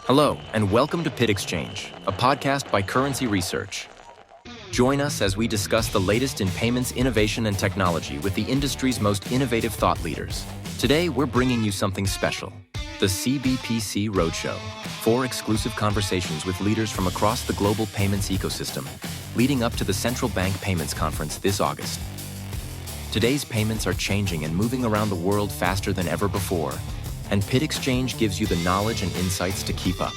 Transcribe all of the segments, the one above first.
Hello, and welcome to Pit Exchange, a podcast by Currency Research. Join us as we discuss the latest in payments, innovation, and technology with the industry's most innovative thought leaders. Today, we're bringing you something special, the CBPC Roadshow. 4 exclusive conversations with leaders from across the global payments ecosystem, leading up to the Central Bank Payments Conference this August. Today's payments are changing and moving around the world faster than ever before, and Pit Exchange gives you the knowledge and insights to keep up.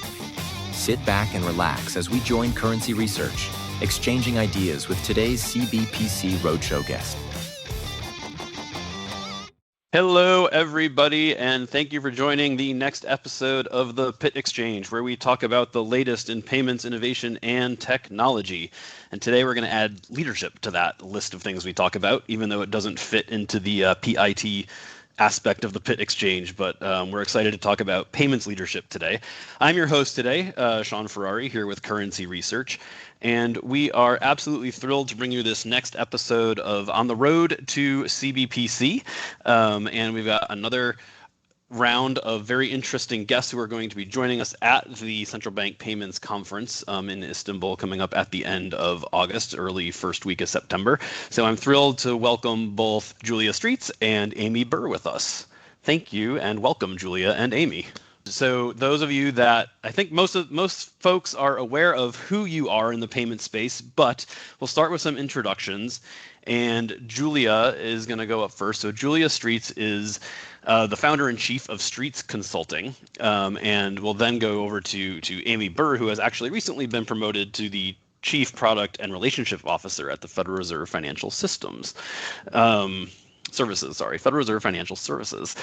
Sit back and relax as we join Currency Research, exchanging ideas with today's CBPC Roadshow guest. Hello, everybody, and thank you for joining the next episode of the Pit Exchange, where we talk about the latest in payments, innovation, and technology. And today we're going to add leadership to that list of things we talk about, even though it doesn't fit into the PIT aspect of the Pit Exchange, but we're excited to talk about payments leadership today. I'm your host today, Sean Ferrari, here with Currency Research, and we are absolutely thrilled to bring you this next episode of On the Road to CBPC, and we've got another round of very interesting guests who are going to be joining us at the Central Bank Payments Conference in Istanbul coming up at the end of August, early first week of September. So I'm thrilled to welcome both Julia Streets and Amy Burr with us. Thank you and welcome, Julia and Amy. So those of you that I think most folks are aware of who you are in the payment space, but we'll start with some introductions. And Julia is going to go up first. So Julia Streets is the founder-in-chief of Streets Consulting, and we'll then go over to Amy Burr, who has actually recently been promoted to the Chief Product and Relationship Officer at the Federal Reserve Financial Services. Federal Reserve Financial Services.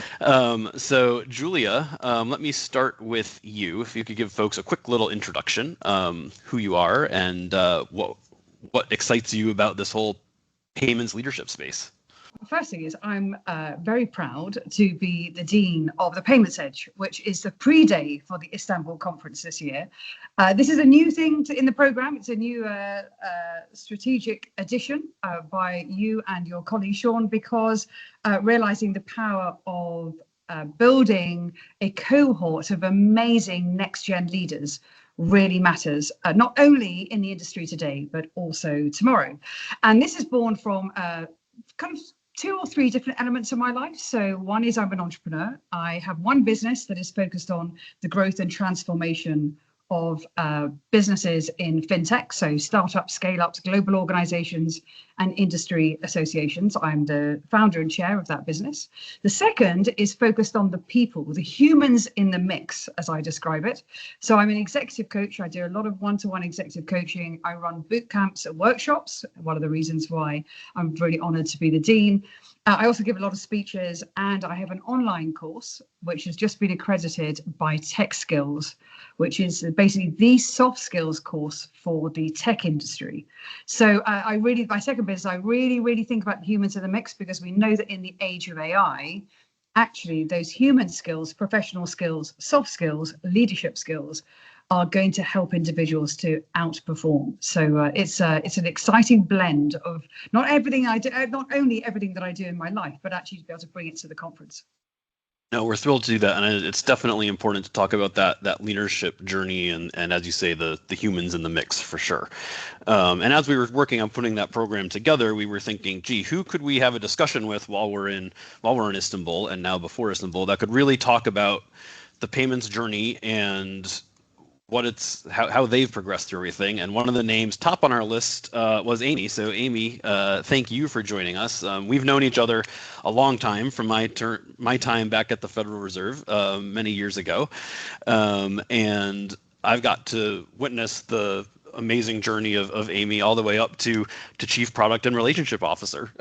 So Julia, let me start with you. If you could give folks a quick little introduction, who you are and what excites you about this whole payments leadership space. The first thing is I'm very proud to be the Dean of the Payments Edge, which is the pre-day for the Istanbul conference this year. This is a new thing in the program. It's a new strategic addition by you and your colleague, Sean, because realizing the power of building a cohort of amazing next-gen leaders really matters, not only in the industry today, but also tomorrow. And this is born from kind of 2 or 3 different elements of my life. So one is I'm an entrepreneur. I have one business that is focused on the growth and transformation of businesses in fintech, so startups, scale-ups, global organizations, and industry associations. I'm the founder and chair of that business. The second is focused on the people, the humans in the mix, as I describe it. So I'm an executive coach. I do a lot of one-to-one executive coaching. I run boot camps and workshops, one of the reasons why I'm really honored to be the dean. I also give a lot of speeches, and I have an online course which has just been accredited by Tech Skills, which is basically the soft skills course for the tech industry. So my second business, I really think about humans in the mix, because we know that in the age of AI, actually those human skills, professional skills, soft skills, leadership skills are going to help individuals to outperform. So it's an exciting blend of not only everything that I do in my life, but actually to be able to bring it to the conference. No, we're thrilled to do that, and it's definitely important to talk about that leadership journey and as you say, the humans in the mix for sure. And as we were working on putting that program together, we were thinking, gee, who could we have a discussion with while we're in Istanbul and now before Istanbul that could really talk about the payments journey and how they've progressed through everything. And one of the names top on our list was Amy. So Amy, thank you for joining us. We've known each other a long time from my time back at the Federal Reserve many years ago. And I've got to witness the amazing journey of Amy all the way up to Chief Product and Relationship Officer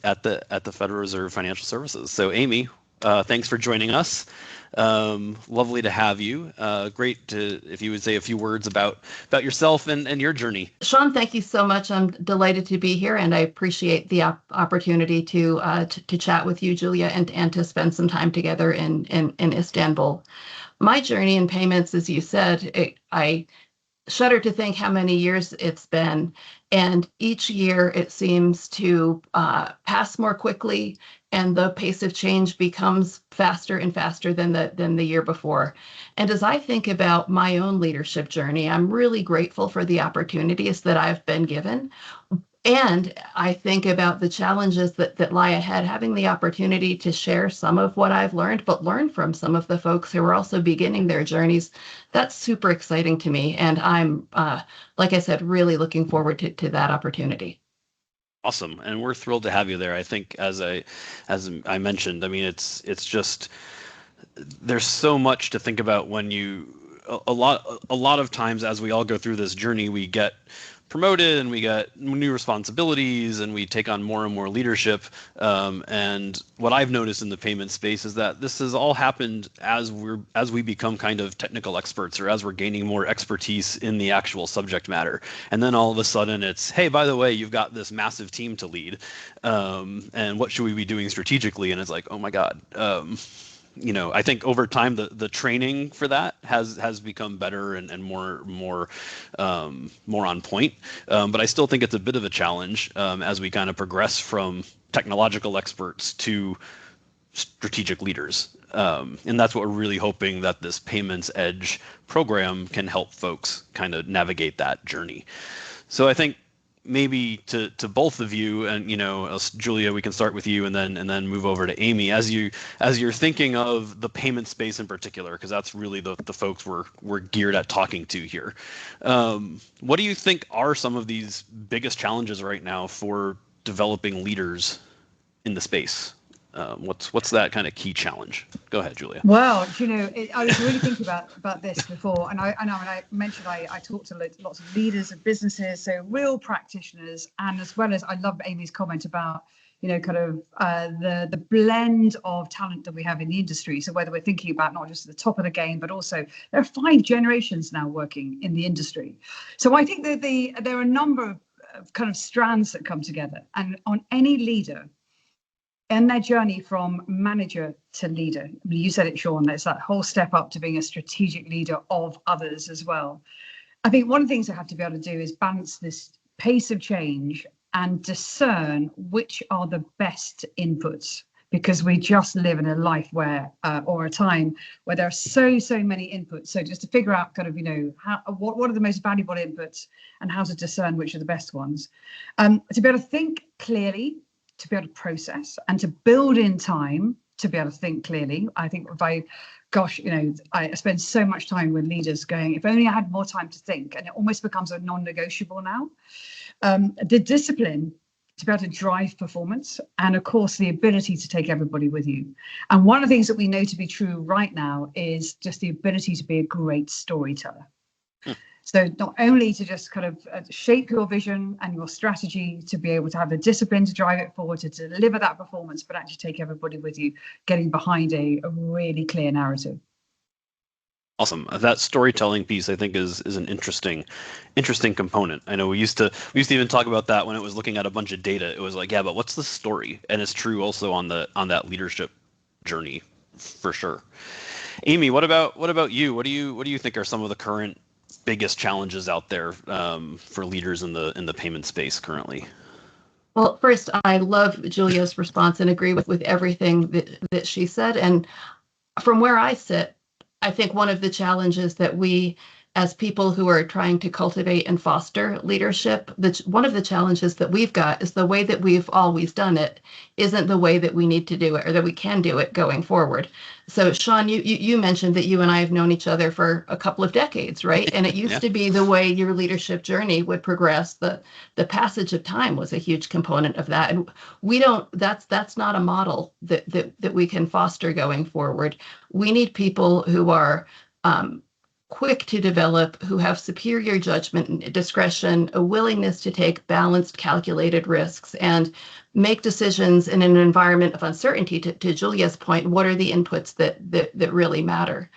at the Federal Reserve Financial Services. So Amy, thanks for joining us. Lovely to have you. Great if you would say a few words about yourself and your journey. Sean, thank you so much. I'm delighted to be here, and I appreciate the opportunity to chat with you, Julia, and to spend some time together in Istanbul. My journey in payments, as you said, I shudder to think how many years it's been. And each year it seems to pass more quickly, and the pace of change becomes faster and faster than the year before. And as I think about my own leadership journey, I'm really grateful for the opportunities that I've been given. And I think about the challenges that lie ahead, having the opportunity to share some of what I've learned, but learn from some of the folks who are also beginning their journeys. That's super exciting to me. And I'm, like I said, really looking forward to that opportunity. Awesome. And we're thrilled to have you there. I think as I mentioned, I mean, it's just, there's so much to think about when a lot of times as we all go through this journey, we get promoted and we get new responsibilities and we take on more and more leadership. And what I've noticed in the payment space is that this has all happened as we become kind of technical experts, or as we're gaining more expertise in the actual subject matter. And then all of a sudden it's, hey, by the way, you've got this massive team to lead. And what should we be doing strategically? And it's like, oh my God. I think over time the training for that has become better and more on point. But I still think it's a bit of a challenge as we kind of progress from technological experts to strategic leaders. And that's what we're really hoping that this Payments Edge program can help folks kind of navigate that journey. So I think maybe to both of you, and Julia, we can start with you and then move over to Amy as you're thinking of the payment space in particular, because that's really the folks we're geared at talking to here. What do you think are some of these biggest challenges right now for developing leaders in the space? What's that kind of key challenge? Go ahead, Julia. Well, I was really thinking about this before, and I mentioned I talked to lots of leaders of businesses, so real practitioners, and as well as I love Amy's comment about the blend of talent that we have in the industry. So whether we're thinking about not just the top of the game, but also there are 5 generations now working in the industry. So I think that there are a number of kind of strands that come together, and on any leader and their journey from manager to leader. I mean, you said it, Sean, there's that whole step up to being a strategic leader of others as well. I think one of the things I have to be able to do is balance this pace of change and discern which are the best inputs, because we just live in a life where, or a time where there are so many inputs. So just to figure out kind of, what are the most valuable inputs and how to discern which are the best ones. To be able to think clearly, to be able to process, and to build in time to be able to think clearly. I think I spend so much time with leaders going, if only I had more time to think, and it almost becomes a non-negotiable now. The discipline to be able to drive performance, and of course the ability to take everybody with you. And one of the things that we know to be true right now is just the ability to be a great storyteller. So not only to just kind of shape your vision and your strategy to be able to have the discipline to drive it forward, to deliver that performance, but actually take everybody with you, getting behind a really clear narrative. Awesome. That storytelling piece, I think, is an interesting component. I know we used to even talk about that when it was looking at a bunch of data. It was like, yeah, but what's the story? And it's true also on that leadership journey, for sure. Amy, what about you? What do you think are some of the current biggest challenges out there for leaders in the payment space currently? Well, first, I love Julia's response and agree with everything that she said. And from where I sit, I think one of the challenges that we, as people who are trying to cultivate and foster leadership, one of the challenges that we've got is the way that we've always done it isn't the way that we need to do it, or that we can do it going forward. So, Sean, you mentioned that you and I have known each other for a couple of decades, right? And it used to be the way your leadership journey would progress. The passage of time was a huge component of that. And that's not a model that we can foster going forward. We need people who are quick to develop, who have superior judgment and discretion, a willingness to take balanced, calculated risks, and make decisions in an environment of uncertainty. To Julia's point, what are the inputs that really matter?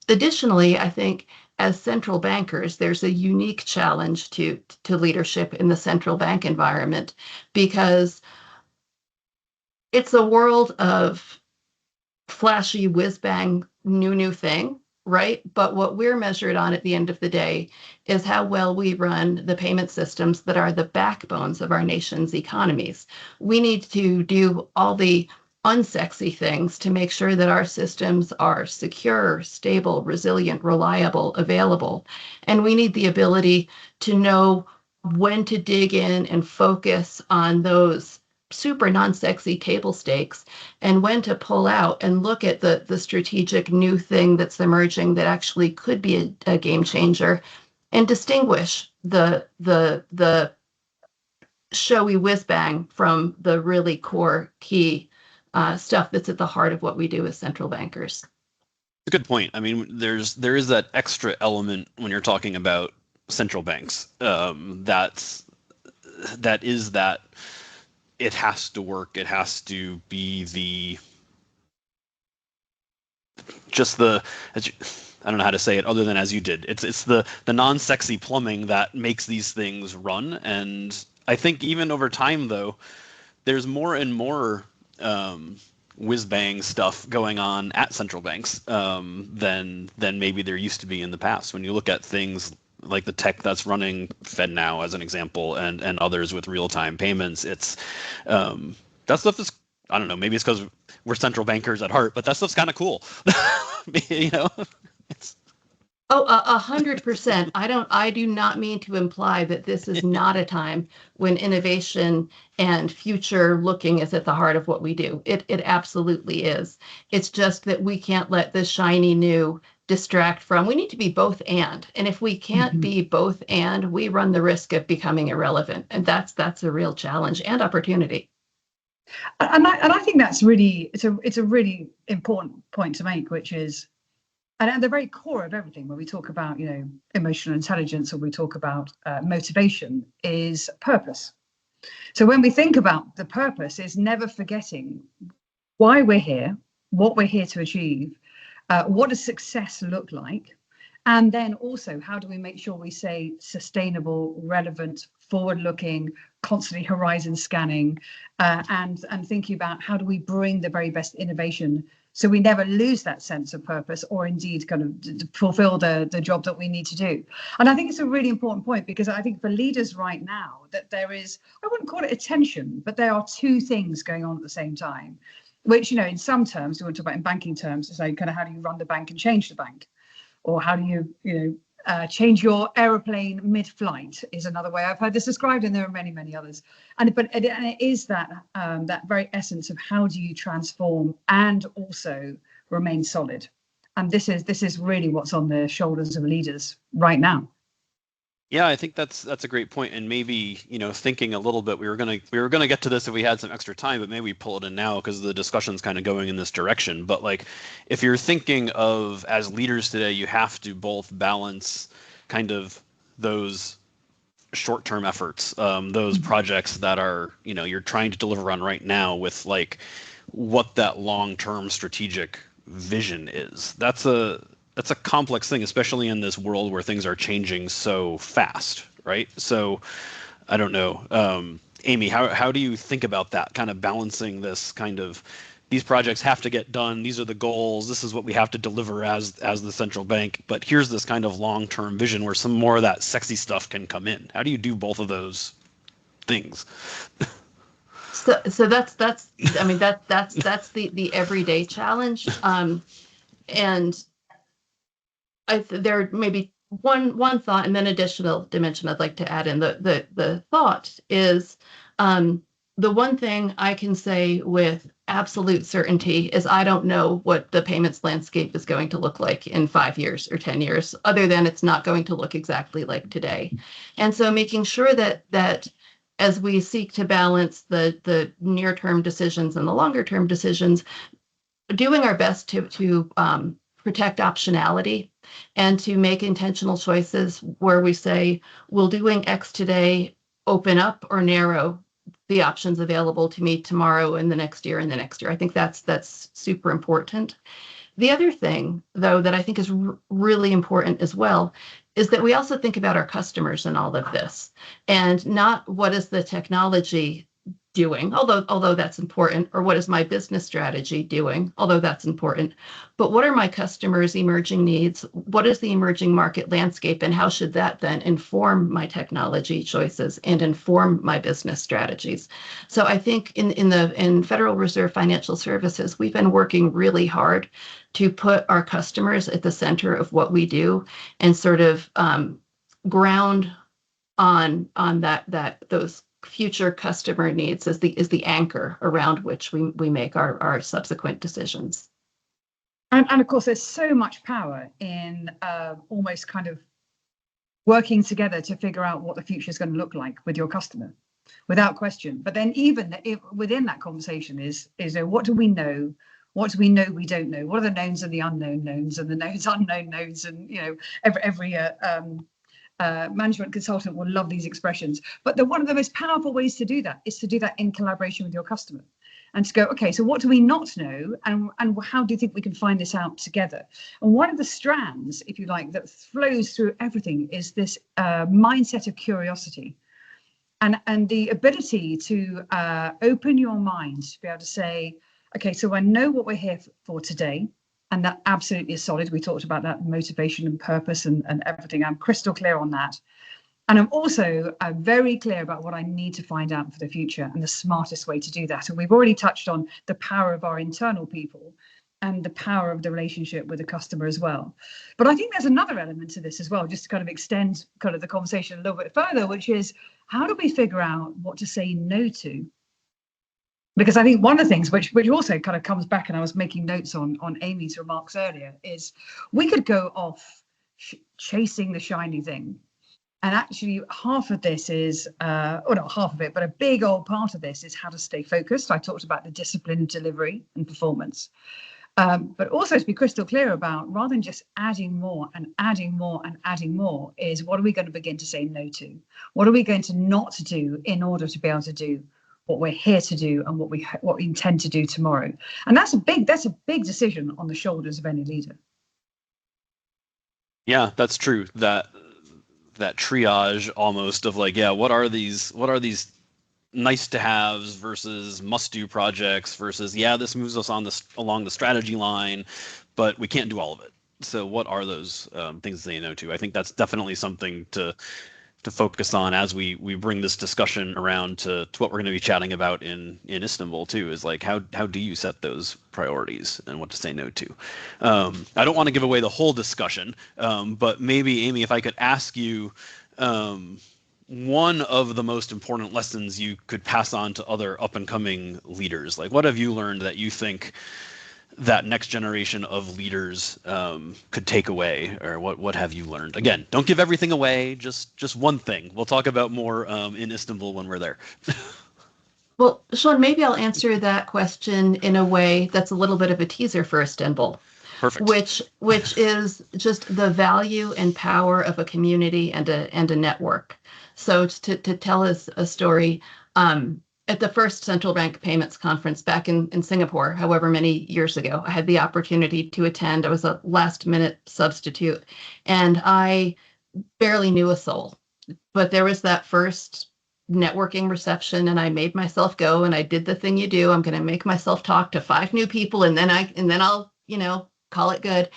Additionally, I think as central bankers, there's a unique challenge to leadership in the central bank environment, because it's a world of flashy whiz bang new thing, right? But what we're measured on at the end of the day is how well we run the payment systems that are the backbones of our nation's economies. We need to do all the unsexy things to make sure that our systems are secure, stable, resilient, reliable, available. And we need the ability to know when to dig in and focus on those super non-sexy table stakes and when to pull out and look at the strategic new thing that's emerging that actually could be a game changer, and distinguish the showy whiz bang from the really core key stuff that's at the heart of what we do as central bankers. A good point. I mean, there is that extra element when you're talking about central banks. That it has to work. It has to be I don't know how to say it other than as you did. It's the non-sexy plumbing that makes these things run. And I think even over time, though, there's more and more whiz-bang stuff going on at central banks than maybe there used to be in the past. When you look at things like the tech that's running FedNow as an example, and others with real-time payments, it's that stuff is, I don't know, maybe it's because we're central bankers at heart, but that stuff's kind of cool. You know, it's. Oh, 100%. I do not mean to imply that this is not a time when innovation and future looking is at the heart of what we do. It absolutely is. It's just that we can't let the shiny new distract from. We need to be both and. And if we can't be both and, we run the risk of becoming irrelevant. And that's a real challenge and opportunity. And I think that's really, it's a really important point to make, which is, and at the very core of everything, when we talk about, emotional intelligence, or we talk about motivation, is purpose. So when we think about the purpose, is never forgetting why we're here, what we're here to achieve, what does success look like, and then also how do we make sure we stay sustainable, relevant, forward-looking, constantly horizon scanning, and thinking about how do we bring the very best innovation so we never lose that sense of purpose, or indeed kind of fulfill the job that we need to do. And I think it's a really important point, because I think for leaders right now that there is, I wouldn't call it a tension, but there are two things going on at the same time, which, in some terms, we want to talk about in banking terms, it's like kind of how do you run the bank and change the bank? Or how do you, change your aeroplane mid-flight is another way I've heard this described, and there are many, many others. And it is that very essence of how do you transform and also remain solid. And this is really what's on the shoulders of leaders right now. Yeah, I think that's a great point. And maybe, thinking a little bit, we were gonna get to this if we had some extra time, but maybe we pull it in now because the discussion's kind of going in this direction. But like, if you're thinking of, as leaders today, you have to both balance kind of those short-term efforts, those projects that are, you're trying to deliver on right now, with like what that long-term strategic vision is. That's a complex thing, especially in this world where things are changing so fast, right? So I don't know. Amy, how do you think about that, kind of balancing this kind of, these projects have to get done, these are the goals, this is what we have to deliver as the central bank, but here's this kind of long-term vision where some more of that sexy stuff can come in. How do you do both of those things? So that's the everyday challenge. And there may be one thought, and then additional dimension I'd like to add in. The thought is, the one thing I can say with absolute certainty is I don't know what the payments landscape is going to look like in 5 years or 10 years, other than it's not going to look exactly like today. And so making sure that as we seek to balance the near-term decisions and the longer-term decisions, doing our best to protect optionality and to make intentional choices where we say, will doing X today open up or narrow the options available to me tomorrow and the next year and the next year. I think that's super important. The other thing, though, that I think is really important as well, is that we also think about our customers in all of this, and not what is the technology doing, although that's important, or what is my business strategy doing, although that's important, but what are my customers' emerging needs? What is the emerging market landscape, and how should that then inform my technology choices and inform my business strategies? So I think in Federal Reserve Financial Services, we've been working really hard to put our customers at the center of what we do and sort of ground on those future customer needs is the anchor around which we make our subsequent decisions. And of course, there's so much power in almost kind of working together to figure out what the future is going to look like with your customer, without question. But then even within that conversation is what do we know? What do we know we don't know? What are the knowns and the unknown knowns and the knowns, unknown knowns? And, every management consultant will love these expressions. But one of the most powerful ways to do that is to do that in collaboration with your customer. And to go, okay, so what do we not know, and how do you think we can find this out together? And one of the strands, if you like, that flows through everything is this mindset of curiosity, and the ability to open your mind to be able to say, okay, so I know what we're here for today, and that absolutely is solid. We talked about that motivation and purpose and everything. I'm crystal clear on that. And I'm also very clear about what I need to find out for the future and the smartest way to do that. And we've already touched on the power of our internal people and the power of the relationship with the customer as well. But I think there's another element to this as well, just to kind of extend kind of the conversation a little bit further, which is how do we figure out what to say no to? Because I think one of the things which also kind of comes back, and I was making notes on Amy's remarks earlier, is we could go off chasing the shiny thing. And actually, half of this is, or not half of it, but a big old part of this is how to stay focused. I talked about the discipline, delivery, and performance. But also to be crystal clear about, rather than just adding more and adding more and adding more, is what are we going to begin to say no to? What are we going to not do in order to be able to do what we're here to do and what we intend to do tomorrow? And that's a big decision on the shoulders of any leader. Yeah, that's true. That triage almost of like, yeah, what are these nice to haves versus must do projects versus, yeah, this moves us along the strategy line, but we can't do all of it. So what are those things they know to? I think that's definitely something to focus on as we bring this discussion around to what we're going to be chatting about in Istanbul too, is like how do you set those priorities and what to say no to. I don't want to give away the whole discussion, but maybe, Amy, if I could ask you one of the most important lessons you could pass on to other up and coming leaders, like what have you learned that you think that next generation of leaders could take away, or what have you learned? Again, don't give everything away, just one thing. We'll talk about more in Istanbul when we're there. Well, Sean, maybe I'll answer that question in a way that's a little bit of a teaser for Istanbul. Perfect. Which is just the value and power of a community and a network. So to tell us a story, at the first Central Bank Payments Conference back in Singapore, however many years ago, I had the opportunity to attend. I was a last-minute substitute, and I barely knew a soul. But there was that first networking reception, and I made myself go, and I did the thing you do. I'm going to make myself talk to 5 new people, and then I'll call it good.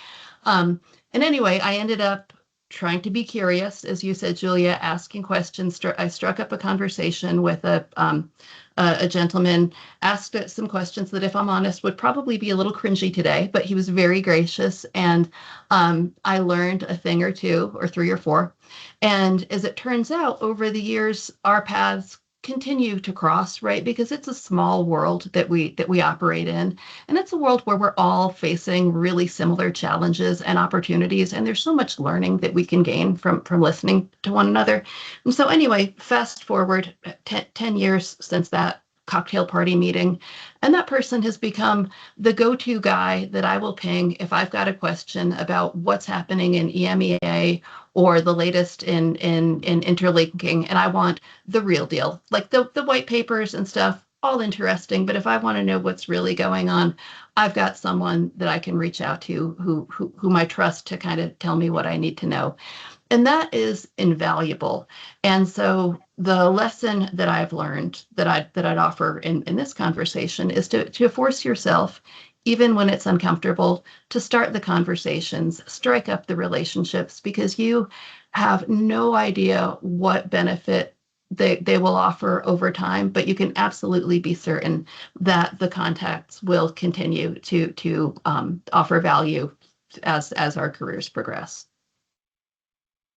And anyway, I ended up trying to be curious, as you said, Julia, asking questions. I struck up a conversation with a gentleman, asked some questions that, if I'm honest, would probably be a little cringy today, but he was very gracious, and I learned a thing or two, or 3 or 4. And as it turns out, over the years, our paths continue to cross, right? Because it's a small world that we operate in, and it's a world where we're all facing really similar challenges and opportunities, and there's so much learning that we can gain from listening to one another. And so anyway, fast forward 10 years since that cocktail party meeting, and that person has become the go-to guy that I will ping if I've got a question about what's happening in EMEA or the latest in interlinking, and I want the real deal, like the white papers and stuff, all interesting. But if I want to know what's really going on, I've got someone that I can reach out to whom I trust to kind of tell me what I need to know. And that is invaluable. And so the lesson that I've learned that I'd offer in this conversation is to force yourself, even when it's uncomfortable, to start the conversations, strike up the relationships, because you have no idea what benefit they will offer over time, but you can absolutely be certain that the contacts will continue to offer value as our careers progress.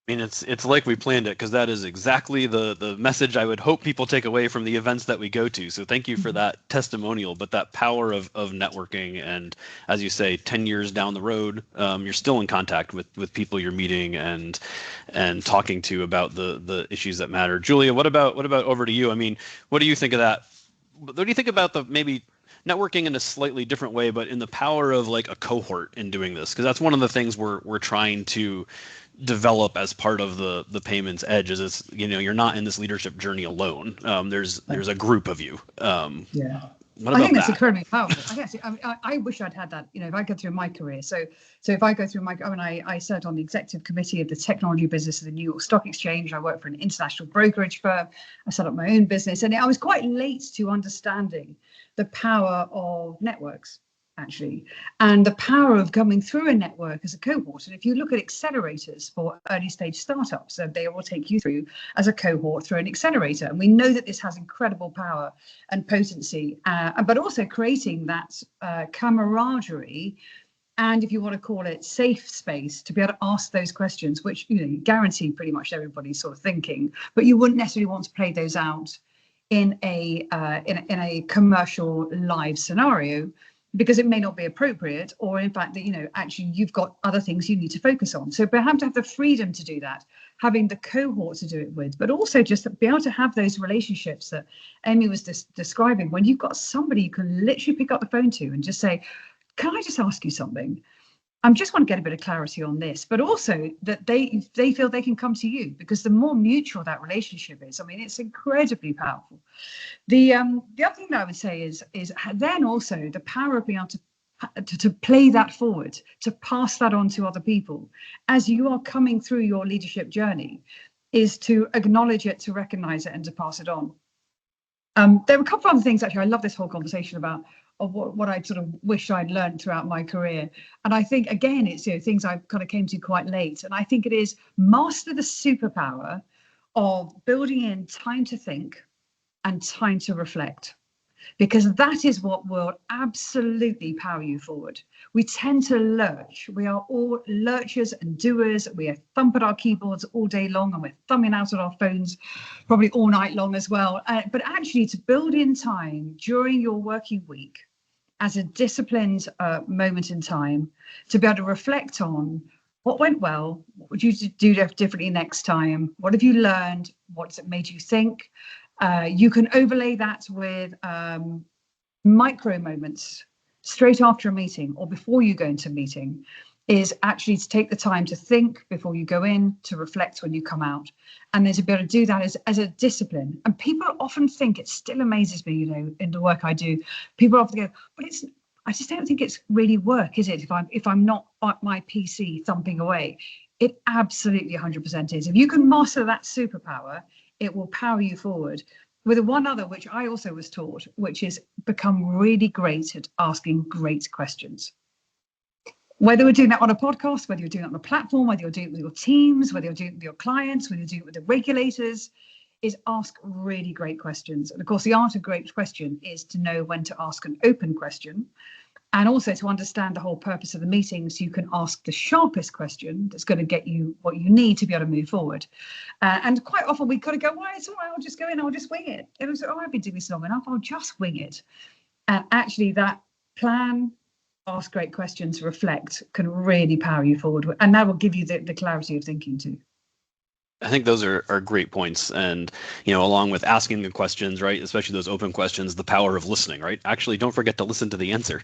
I mean, it's like we planned it, because that is exactly the message I would hope people take away from the events that we go to. So thank you for that testimonial, but that power of networking, and as you say, 10 years down the road, you're still in contact with people you're meeting and talking to about the issues that matter. Julia, what about over to you? I mean, what do you think of that? What do you think about the maybe networking in a slightly different way, but in the power of like a cohort in doing this? Because that's one of the things we're trying to develop as part of the payments edge. Is it's, you're not in this leadership journey alone. There's a group of you. Yeah. What I about think that's that? incredibly powerful. I wish I'd had that, if I go through my career. So if I go through I served on the executive committee of the technology business of the New York Stock Exchange. I worked for an international brokerage firm. I set up my own business, and I was quite late to understanding the power of networks, actually, and the power of coming through a network as a cohort. And if you look at accelerators for early stage startups, they will take you through as a cohort through an accelerator. And we know that this has incredible power and potency, but also creating that camaraderie, and if you want to call it safe space, to be able to ask those questions, which you guarantee pretty much everybody's sort of thinking, but you wouldn't necessarily want to play those out in a commercial live scenario, because it may not be appropriate, or in fact that actually you've got other things you need to focus on. So perhaps to have the freedom to do that, having the cohort to do it with, but also just to be able to have those relationships that Amy was describing, when you've got somebody you can literally pick up the phone to and just say, can I just ask you something? I just want to get a bit of clarity on this, but also that they feel they can come to you, because the more mutual that relationship is, I mean, it's incredibly powerful. The other thing that I would say is then also the power of being able to play that forward, to pass that on to other people as you are coming through your leadership journey, is to acknowledge it, to recognize it, and to pass it on. There were a couple of other things, actually. I love this whole conversation about of what I sort of wish I'd learned throughout my career. And I think, again, it's things I kind of came to quite late. And I think it is master the superpower of building in time to think and time to reflect, because that is what will absolutely power you forward. We tend to lurch. We are all lurchers and doers. We are thumping our keyboards all day long, and we're thumbing out at our phones probably all night long as well. But actually, to build in time during your working week as a disciplined moment in time, to be able to reflect on what went well, what would you do differently next time, what have you learned, what's it made you think. You can overlay that with micro moments straight after a meeting or before you go into a meeting, is actually to take the time to think before you go in, to reflect when you come out, and then to be able to do that as a discipline. And people often think, it still amazes me, in the work I do, people often go, but I just don't think it's really work, is it, if I'm not at my PC thumping away? It absolutely 100% is. If you can master that superpower, it will power you forward. With one other, which I also was taught, which is become really great at asking great questions. Whether we're doing that on a podcast, whether you're doing it on a platform, whether you're doing it with your teams, whether you're doing it with your clients, whether you're doing it with the regulators, is ask really great questions. And of course, the art of great question is to know when to ask an open question, and also to understand the whole purpose of the meeting, so you can ask the sharpest question that's going to get you what you need to be able to move forward. And quite often we kind of go, well, it's all right, I'll just go in, I'll just wing it. It was, I've been doing this long enough, I'll just wing it. And actually that plan, ask great questions, reflect, can really power you forward. And that will give you the clarity of thinking too. I think those are great points. And, along with asking the questions, right, especially those open questions, the power of listening, right? Actually, don't forget to listen to the answer.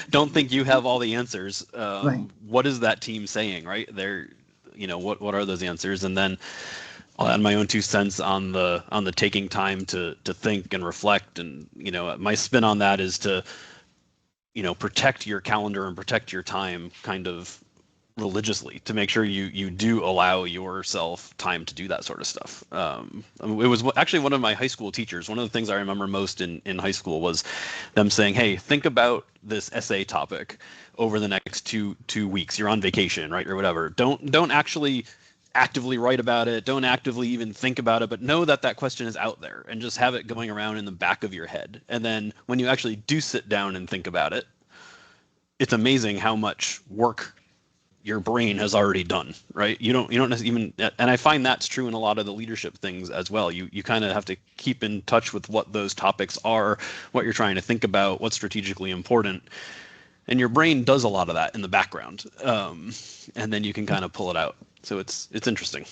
Don't think you have all the answers. Right. What is that team saying, right? What are those answers? And then I'll add my own 2 cents on the taking time to think and reflect. And, my spin on that is to, protect your calendar and protect your time kind of religiously to make sure you do allow yourself time to do that sort of stuff. It was actually one of my high school teachers. One of the things I remember most in high school was them saying, "Hey, think about this essay topic over the next two weeks. You're on vacation, right, or whatever. Don't actually actively write about it. Don't actively even think about it, but know that question is out there and just have it going around in the back of your head. And then when you actually do sit down and think about it, it's amazing how much work your brain has already done, right? You don't even, and I find that's true in a lot of the leadership things as well. You kind of have to keep in touch with what those topics are, what you're trying to think about, what's strategically important, and your brain does a lot of that in the background, and then you can kind of pull it out. So it's interesting.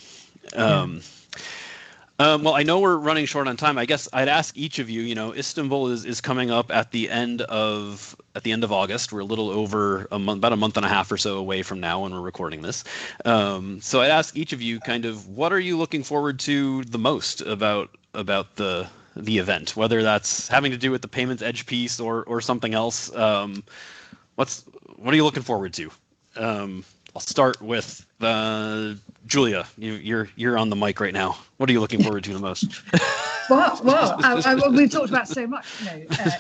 Well, I know we're running short on time. I guess I'd ask each of you. Istanbul is coming up at the end of August. We're a little over about a month and a half or so away from now when we're recording this. So I'd ask each of you kind of what are you looking forward to the most about the event, whether that's having to do with the payments edge piece or something else. What are you looking forward to? I'll start with Julia. You're on the mic right now. What are you looking forward to the most? Well, we've talked about so much,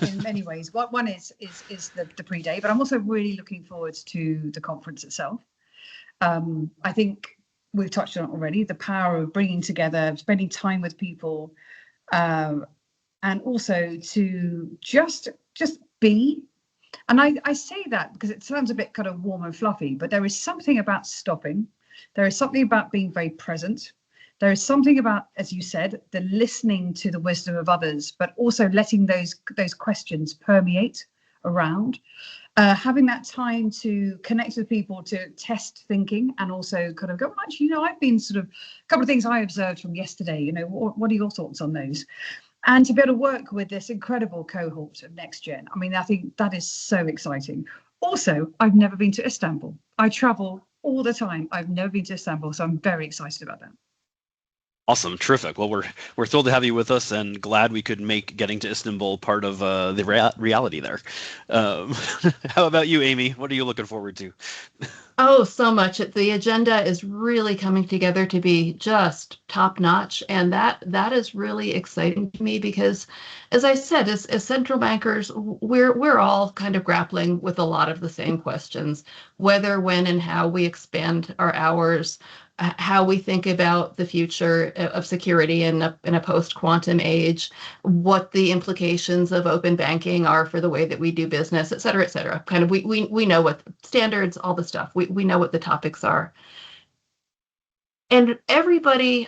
in many ways. One is the pre-day, but I'm also really looking forward to the conference itself. I think we've touched on it already, the power of bringing together, spending time with people, and also to just be. And I say that because it sounds a bit kind of warm and fluffy, but there is something about stopping. There is something about being very present. There is something about, as you said, the listening to the wisdom of others, but also letting those questions permeate around. Having that time to connect with people, to test thinking, and also kind of go, actually, I've been sort of a couple of things I observed from yesterday. What are your thoughts on those? And to be able to work with this incredible cohort of Next Gen. I mean, I think that is so exciting. Also, I've never been to Istanbul. I travel all the time. I've never been to Istanbul, so I'm very excited about that. Awesome, terrific. Well, we're thrilled to have you with us, and glad we could make getting to Istanbul part of the reality there. How about you, Amy? What are you looking forward to? Oh, so much. The agenda is really coming together to be just top notch, and that is really exciting to me because, as I said, as central bankers, we're all kind of grappling with a lot of the same questions: whether, when, and how we expand our hours, how we think about the future of security in a post-quantum age, what the implications of open banking are for the way that we do business, et cetera, et cetera. Kind of we know what standards, all the stuff. We know what the topics are. And everybody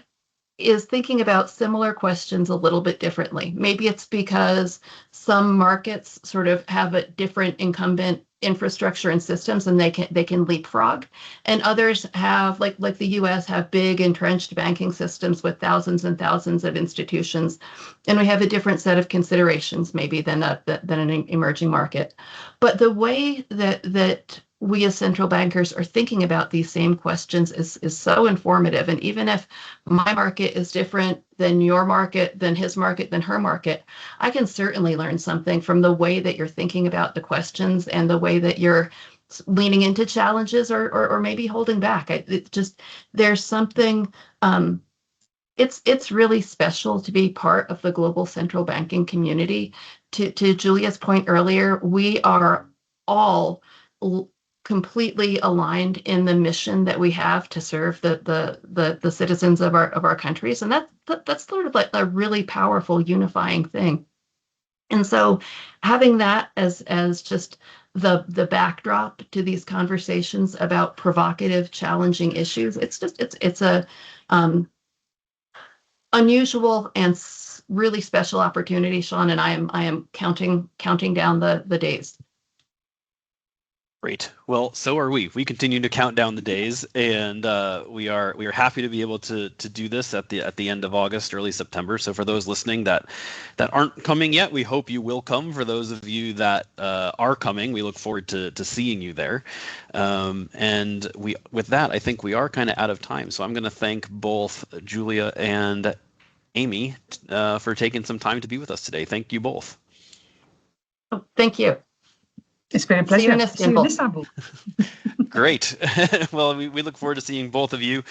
is thinking about similar questions a little bit differently. Maybe it's because some markets sort of have a different incumbent infrastructure and systems, and they can leapfrog, and others have, like the U.S., have big entrenched banking systems with thousands and thousands of institutions, and we have a different set of considerations maybe than an emerging market. But the way that we as central bankers are thinking about these same questions is so informative. And even if my market is different than your market, than his market, than her market, I can certainly learn something from the way that you're thinking about the questions and the way that you're leaning into challenges or maybe holding back. There's something, it's really special to be part of the global central banking community. To Julia's point earlier, we are all completely aligned in the mission that we have to serve the citizens of our countries, and that's sort of like a really powerful unifying thing. And so, having that as just the backdrop to these conversations about provocative, challenging issues, it's a unusual and really special opportunity, Sean, and I am counting down the days. Great. Well, so are we. We continue to count down the days, and we are happy to be able to do this at the end of August, early September. So for those listening that aren't coming yet, we hope you will come. For those of you that are coming, we look forward to seeing you there. And with that, I think we are kind of out of time. So I'm going to thank both Julia and Amy for taking some time to be with us today. Thank you both. Oh, thank you. It's been a pleasure. See you in Istanbul. Great. Well, we look forward to seeing both of you.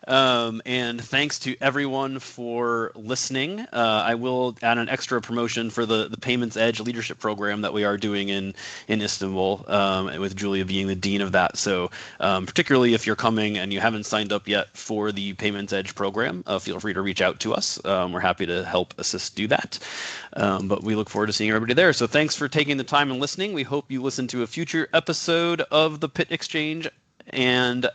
And thanks to everyone for listening. I will add an extra promotion for the Payments Edge leadership program that we are doing in Istanbul, with Julia being the dean of that. So particularly if you're coming and you haven't signed up yet for the Payments Edge program, feel free to reach out to us. We're happy to help assist do that. But we look forward to seeing everybody there. So thanks for taking the time and listening. We hope you listen to a future episode of the Pit Exchange and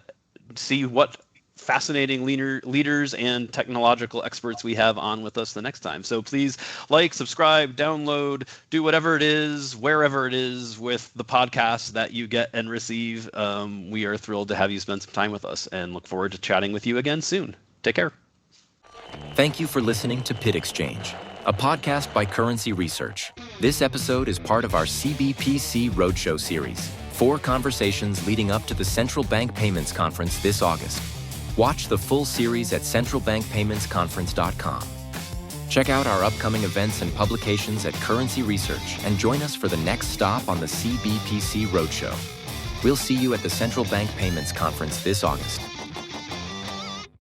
see what fascinating leaders and technological experts we have on with us the next time. So please like, subscribe, download, do whatever it is, wherever it is with the podcasts that you get and receive. We are thrilled to have you spend some time with us and look forward to chatting with you again soon. Take care. Thank you for listening to Pit Exchange, a podcast by Currency Research. This episode is part of our CBPC Roadshow series, 4 conversations leading up to the Central Bank Payments Conference this August. Watch the full series at centralbankpaymentsconference.com. Check out our upcoming events and publications at Currency Research and join us for the next stop on the CBPC Roadshow. We'll see you at the Central Bank Payments Conference this August.